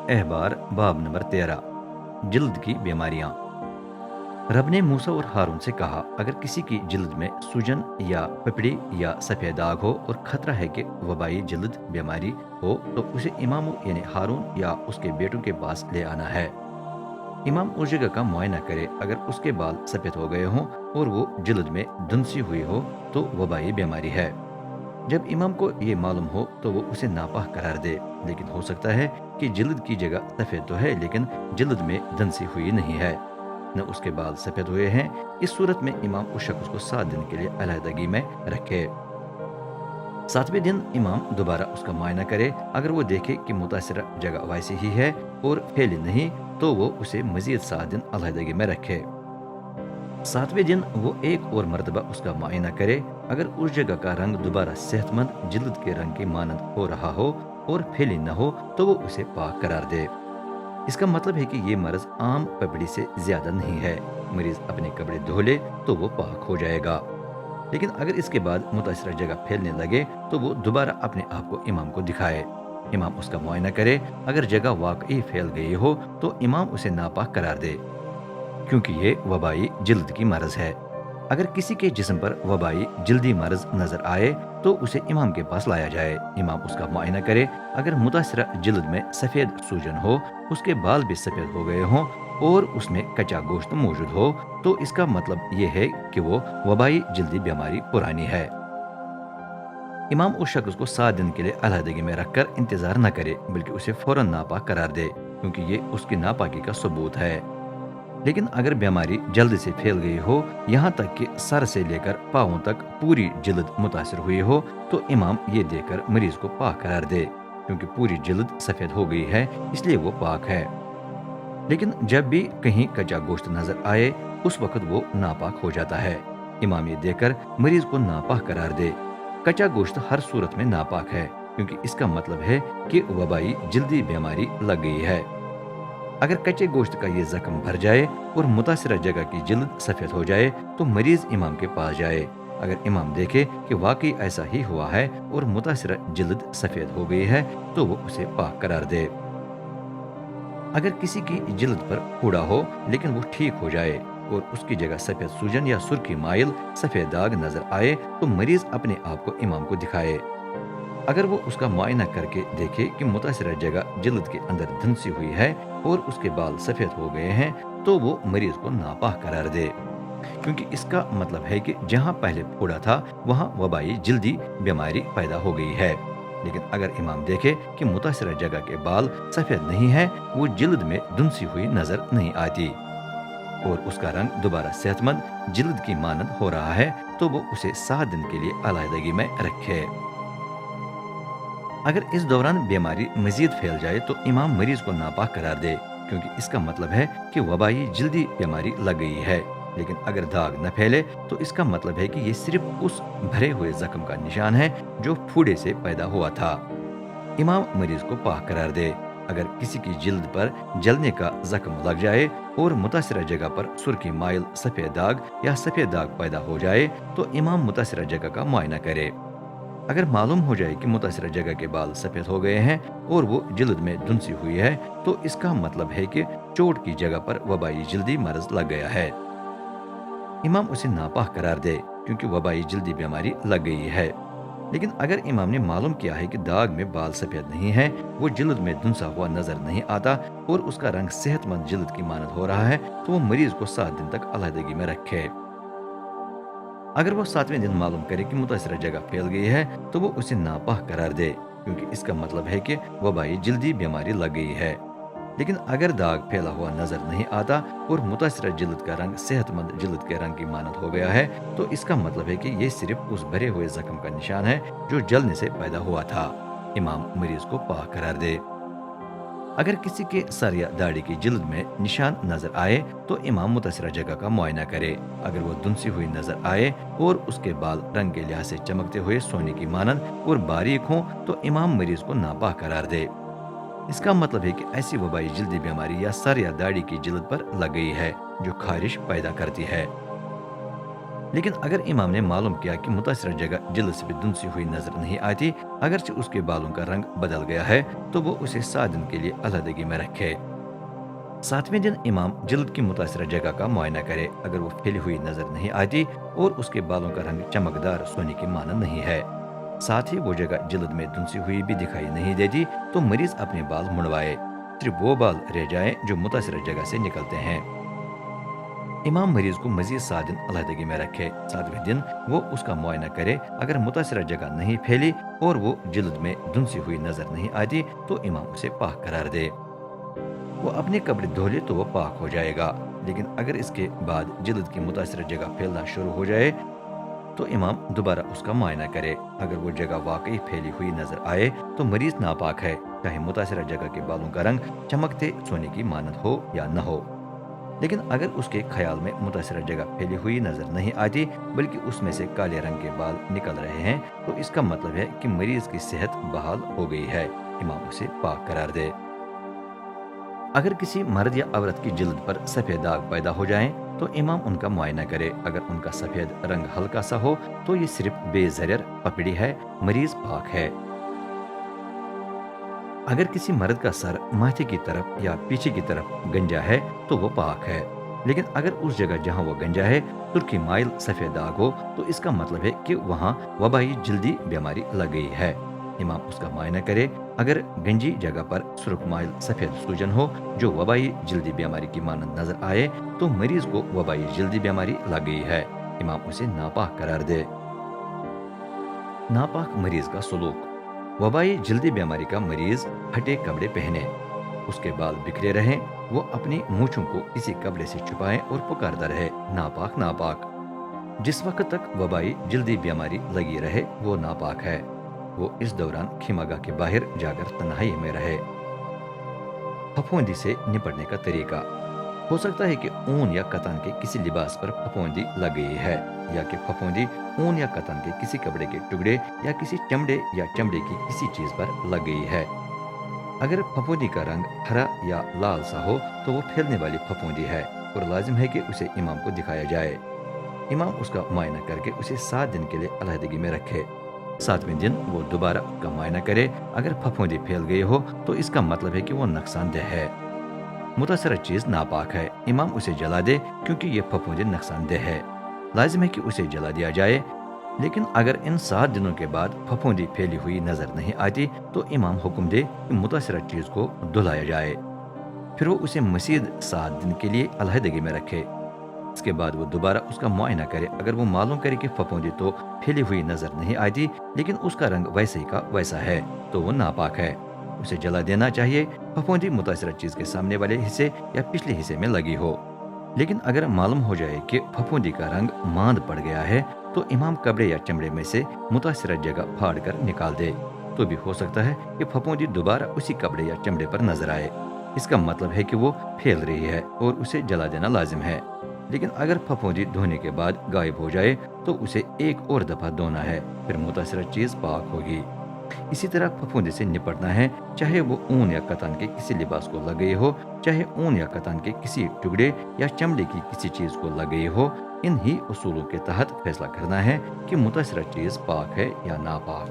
احبار باب نمبر 13 جلد کی بیماریاں۔ رب نے موسیٰ اور ہارون سے کہا، اگر کسی کی جلد میں سوجن یا پپڑی یا سفید داغ ہو اور خطرہ ہے کہ وبائی جلد بیماری ہو تو اسے اماموں یعنی ہارون یا اس کے بیٹوں کے پاس لے آنا ہے۔ امام اس جگہ کا معائنہ کرے، اگر اس کے بال سفید ہو گئے ہوں اور وہ جلد میں دھنسی ہوئی ہو تو وبائی بیماری ہے۔ جب امام کو یہ معلوم ہو تو وہ اسے ناپاک قرار دے، لیکن ہو سکتا ہے کہ جلد کی جگہ سفید تو ہے لیکن جلد میں دھنسی ہوئی نہیں ہے، نہ اس کے بال سفید ہوئے ہیں۔ اس صورت میں امام اس شخص کو 7 دن کے لیے علیحدگی میں رکھے۔ 7ویں دن امام دوبارہ اس کا معائنہ کرے، اگر وہ دیکھے کہ متاثرہ جگہ ویسی ہی ہے اور پھیلی نہیں تو وہ اسے مزید 7 دن علیحدگی میں رکھے۔ 7ویں دن وہ ایک اور مرتبہ اس کا معائنہ کرے، اگر اس جگہ کا رنگ دوبارہ صحت مند جلد کے رنگ کے مانند ہو رہا ہو اور پھیلی نہ ہو تو وہ اسے پاک قرار دے۔ اس کا مطلب ہے کہ یہ مرض عام پپڑی سے زیادہ نہیں ہے۔ مریض اپنے کپڑے دھو لے تو وہ پاک ہو جائے گا، لیکن اگر اس کے بعد متاثرہ جگہ پھیلنے لگے تو وہ دوبارہ اپنے آپ کو امام کو دکھائے۔ امام اس کا معائنہ کرے، اگر جگہ واقعی پھیل گئی ہو تو امام اسے ناپاک قرار دے، کیونکہ یہ وبائی جلد کی مرض ہے۔ اگر کسی کے جسم پر وبائی جلدی مرض نظر آئے تو اسے امام کے پاس لایا جائے۔ امام اس کا معائنہ کرے، اگر متاثرہ جلد میں سفید سوجن ہو، اس کے بال بھی سفید ہو گئے ہوں اور اس میں کچا گوشت موجود ہو تو اس کا مطلب یہ ہے کہ وہ وبائی جلدی بیماری پرانی ہے۔ امام اس شخص کو 7 دن کے لیے علیحدگی میں رکھ کر انتظار نہ کرے، بلکہ اسے فوراً ناپاک قرار دے، کیونکہ یہ اس کی ناپاکی کا ثبوت ہے۔ لیکن اگر بیماری جلد سے پھیل گئی ہو، یہاں تک کہ سر سے لے کر پاؤں تک پوری جلد متاثر ہوئی ہو تو امام یہ دیکھ کر مریض کو پاک قرار دے، کیونکہ پوری جلد سفید ہو گئی ہے اس لیے وہ پاک ہے۔ لیکن جب بھی کہیں کچا گوشت نظر آئے اس وقت وہ ناپاک ہو جاتا ہے۔ امام یہ دیکھ کر مریض کو ناپاک قرار دے۔ کچا گوشت ہر صورت میں ناپاک ہے، کیونکہ اس کا مطلب ہے کہ وبائی جلدی بیماری لگ گئی ہے۔ اگر کچے گوشت کا یہ زخم بھر جائے اور متاثرہ جگہ کی جلد سفید ہو جائے تو مریض امام کے پاس جائے۔ اگر امام دیکھے کہ واقعی ایسا ہی ہوا ہے اور متاثرہ جلد سفید ہو گئی ہے تو وہ اسے پاک قرار دے۔ اگر کسی کی جلد پر پھوڑا ہو لیکن وہ ٹھیک ہو جائے اور اس کی جگہ سفید سوجن یا سرخی مائل سفید داغ نظر آئے تو مریض اپنے آپ کو امام کو دکھائے۔ اگر وہ اس کا معائنہ کر کے دیکھے کہ متاثرہ جگہ جلد کے اندر دھنسی ہوئی ہے اور اس کے بال سفید ہو گئے ہیں تو وہ مریض کو ناپاک قرار دے، کیونکہ اس کا مطلب ہے کہ جہاں پہلے پھوڑا تھا وہاں وبائی جلدی بیماری پیدا ہو گئی ہے۔ لیکن اگر امام دیکھے کہ متاثرہ جگہ کے بال سفید نہیں ہیں، وہ جلد میں دھنسی ہوئی نظر نہیں آتی اور اس کا رنگ دوبارہ صحت مند جلد کی مانند ہو رہا ہے تو وہ اسے 7 دن کے لیے علیحدگی میں رکھے۔ اگر اس دوران بیماری مزید پھیل جائے تو امام مریض کو ناپاک قرار دے، کیونکہ اس کا مطلب ہے کہ وبائی جلدی بیماری لگ گئی ہے۔ لیکن اگر داغ نہ پھیلے تو اس کا مطلب ہے کہ یہ صرف اس بھرے ہوئے زخم کا نشان ہے جو پھوڑے سے پیدا ہوا تھا۔ امام مریض کو پاک قرار دے۔ اگر کسی کی جلد پر جلنے کا زخم لگ جائے اور متاثرہ جگہ پر سرخی مائل سفید داغ یا سفید داغ پیدا ہو جائے تو امام متاثرہ جگہ کا معائنہ کرے۔ اگر معلوم ہو جائے کہ متاثرہ جگہ کے بال سفید ہو گئے ہیں اور وہ جلد میں دھنسی ہوئی ہے تو اس کا مطلب ہے کہ چوٹ کی جگہ پر وبائی جلدی مرض لگ گیا ہے۔ امام اسے ناپاک قرار دے، کیونکہ وبائی جلدی بیماری لگ گئی ہے۔ لیکن اگر امام نے معلوم کیا ہے کہ داغ میں بال سفید نہیں ہیں، وہ جلد میں دھنسا ہوا نظر نہیں آتا اور اس کا رنگ صحت مند جلد کی مانند ہو رہا ہے تو وہ مریض کو 7 دن تک علیحدگی میں رکھے۔ اگر وہ 7ویں دن معلوم کرے کہ متاثرہ جگہ پھیل گئی ہے تو وہ اسے ناپاک قرار دے، کیونکہ اس کا مطلب ہے کہ وبائی جلدی بیماری لگ گئی ہے۔ لیکن اگر داغ پھیلا ہوا نظر نہیں آتا اور متاثرہ جلد کا رنگ صحت مند جلد کے رنگ کی مانند ہو گیا ہے تو اس کا مطلب ہے کہ یہ صرف اس بھرے ہوئے زخم کا نشان ہے جو جلنے سے پیدا ہوا تھا۔ امام مریض کو پاک قرار دے۔ اگر کسی کے سر یا داڑھی کی جلد میں نشان نظر آئے تو امام متاثرہ جگہ کا معائنہ کرے۔ اگر وہ دھنسی ہوئی نظر آئے اور اس کے بال رنگ کے لحاظ سے چمکتے ہوئے سونے کی مانند اور باریک ہوں تو امام مریض کو ناپاک قرار دے۔ اس کا مطلب ہے کہ ایسی وبائی جلدی بیماری یا سر یا داڑھی کی جلد پر لگ گئی ہے جو خارش پیدا کرتی ہے۔ لیکن اگر امام نے معلوم کیا کہ متاثرہ جگہ جلد سے بھی دھنسی ہوئی نظر نہیں آتی، اگرچہ اس کے بالوں کا رنگ بدل گیا ہے، تو وہ اسے 7 دن کے لیے علیحدگی میں رکھے۔ 7ویں دن امام جلد کی متاثرہ جگہ کا معائنہ کرے، اگر وہ پھیلی ہوئی نظر نہیں آتی اور اس کے بالوں کا رنگ چمکدار سونے کی مانند نہیں ہے، ساتھ ہی وہ جگہ جلد میں دھنسی ہوئی بھی دکھائی نہیں دیتی، تو مریض اپنے بال منڈوائے، صرف وہ بال رہ جائیں جو متاثرہ جگہ سے نکلتے ہیں۔ امام مریض کو مزید 7 دن علیحدگی میں رکھے۔ 7ویں دن وہ اس کا معائنہ کرے، اگر متاثرہ جگہ نہیں پھیلی اور وہ جلد میں دھنسی ہوئی نظر نہیں آتی، تو امام اسے پاک قرار دے۔ وہ اپنے کپڑے دھو لے تو وہ پاک ہو جائے گا، لیکن اگر اس کے بعد جلد کی متاثرہ جگہ پھیلنا شروع ہو جائے تو امام دوبارہ اس کا معائنہ کرے۔ اگر وہ جگہ واقعی پھیلی ہوئی نظر آئے تو مریض ناپاک ہے، چاہے متاثرہ جگہ کے بالوں کا رنگ چمکتے سونے کی مانند ہو یا نہ ہو۔ لیکن اگر اس کے خیال میں متاثرہ جگہ پھیلی ہوئی نظر نہیں آتی، بلکہ اس میں سے کالے رنگ کے بال نکل رہے ہیں، تو اس کا مطلب ہے کہ مریض کی صحت بحال ہو گئی ہے، امام اسے پاک قرار دے۔ اگر کسی مرد یا عورت کی جلد پر سفید داغ پیدا ہو جائیں تو امام ان کا معائنہ کرے، اگر ان کا سفید رنگ ہلکا سا ہو تو یہ صرف بے ضرر پپڑی ہے، مریض پاک ہے۔ اگر کسی مرد کا سر ماتھے کی طرف یا پیچھے کی طرف گنجا ہے تو وہ پاک ہے، لیکن اگر اس جگہ جہاں وہ گنجا ہے سرخی مائل سفید داغ ہو تو اس کا مطلب ہے کہ وہاں وبائی جلدی بیماری لگ گئی ہے، امام اس کا معائنہ کرے۔ اگر گنجی جگہ پر سرخ مائل سفید سوجن ہو جو وبائی جلدی بیماری کی مانند نظر آئے تو مریض کو وبائی جلدی بیماری لگ گئی ہے، امام اسے ناپاک قرار دے۔ ناپاک مریض کا سلوک۔ وبائی جلدی بیماری کا مریض پھٹے کپڑے پہنے، اس کے بال بکھرے رہیں، وہ اپنی مونچھوں کو کسی کپڑے سے چھپائے اور پکارتا رہے ناپاک ناپاک۔ جس وقت تک وبائی جلدی بیماری لگی رہے وہ ناپاک ہے، وہ اس دوران خیمگاہ کے باہر جا کر تنہائی میں رہے۔ پھپھوندی سے نپٹنے کا طریقہ۔ ہو سکتا ہے کہ اون یا کتان کے کسی لباس پر پھپھوندی لگ گئی ہے، یا کہ پھپھوندی اون یا کتان کے کسی کپڑے کے ٹکڑے یا کسی چمڑے یا چمڑے کی کسی چیز پر لگ گئی ہے۔ اگر پھپھوندی کا رنگ ہرا یا لال سا ہو تو وہ پھیلنے والی پھپھوندی ہے اور لازم ہے کہ اسے امام کو دکھایا جائے۔ امام اس کا معائنہ کر کے اسے 7 دن کے لیے علیحدگی میں رکھے۔ 7ویں دن وہ دوبارہ اس کا معائنہ کرے، اگر پھپھوندی پھیل گئی ہو تو اس کا مطلب ہے کہ وہ نقصان دہ ہے، متاثرہ چیز ناپاک ہے، امام اسے جلا دے کیونکہ یہ پھپھوندی نقصان دہ ہے، لازم ہے کہ اسے جلا دیا جائے۔ لیکن اگر ان 7 دنوں کے بعد پھپھوندی پھیلی ہوئی نظر نہیں آتی تو امام حکم دے کہ متاثرہ چیز کو دھلایا جائے، پھر وہ اسے مزید 7 دن کے لیے علیحدگی میں رکھے۔ اس کے بعد وہ دوبارہ اس کا معائنہ کرے، اگر وہ معلوم کرے کہ پھپھوندی تو پھیلی ہوئی نظر نہیں آتی لیکن اس کا رنگ ویسے ہی کا ویسا ہے تو وہ ناپاک ہے، اسے جلا دینا چاہیے، پھپھوندی متاثرہ چیز کے سامنے والے حصے یا پچھلے حصے میں لگی ہو۔ لیکن اگر معلوم ہو جائے کہ پھپھوندی کا رنگ ماند پڑ گیا ہے تو امام کپڑے یا چمڑے میں سے متاثرہ جگہ پھاڑ کر نکال دے، تو بھی ہو سکتا ہے کہ پھپھوندی دوبارہ اسی کپڑے یا چمڑے پر نظر آئے، اس کا مطلب ہے کہ وہ پھیل رہی ہے اور اسے جلا دینا لازم ہے۔ لیکن اگر پھپھوندی دھونے کے بعد غائب ہو جائے تو اسے ایک اور دفعہ دھونا ہے، پھر متاثرہ چیز پاک ہوگی۔ اسی طرح پھپھوندی سے نپٹنا ہے، چاہے وہ اون یا کتان کے کسی لباس کو لگ گئی ہو، چاہے اون یا کتان کے کسی ٹکڑے یا چمڑے کی کسی چیز کو لگ گئی ہو، ان ہی اصولوں کے تحت فیصلہ کرنا ہے کہ متاثرہ چیز پاک ہے یا ناپاک۔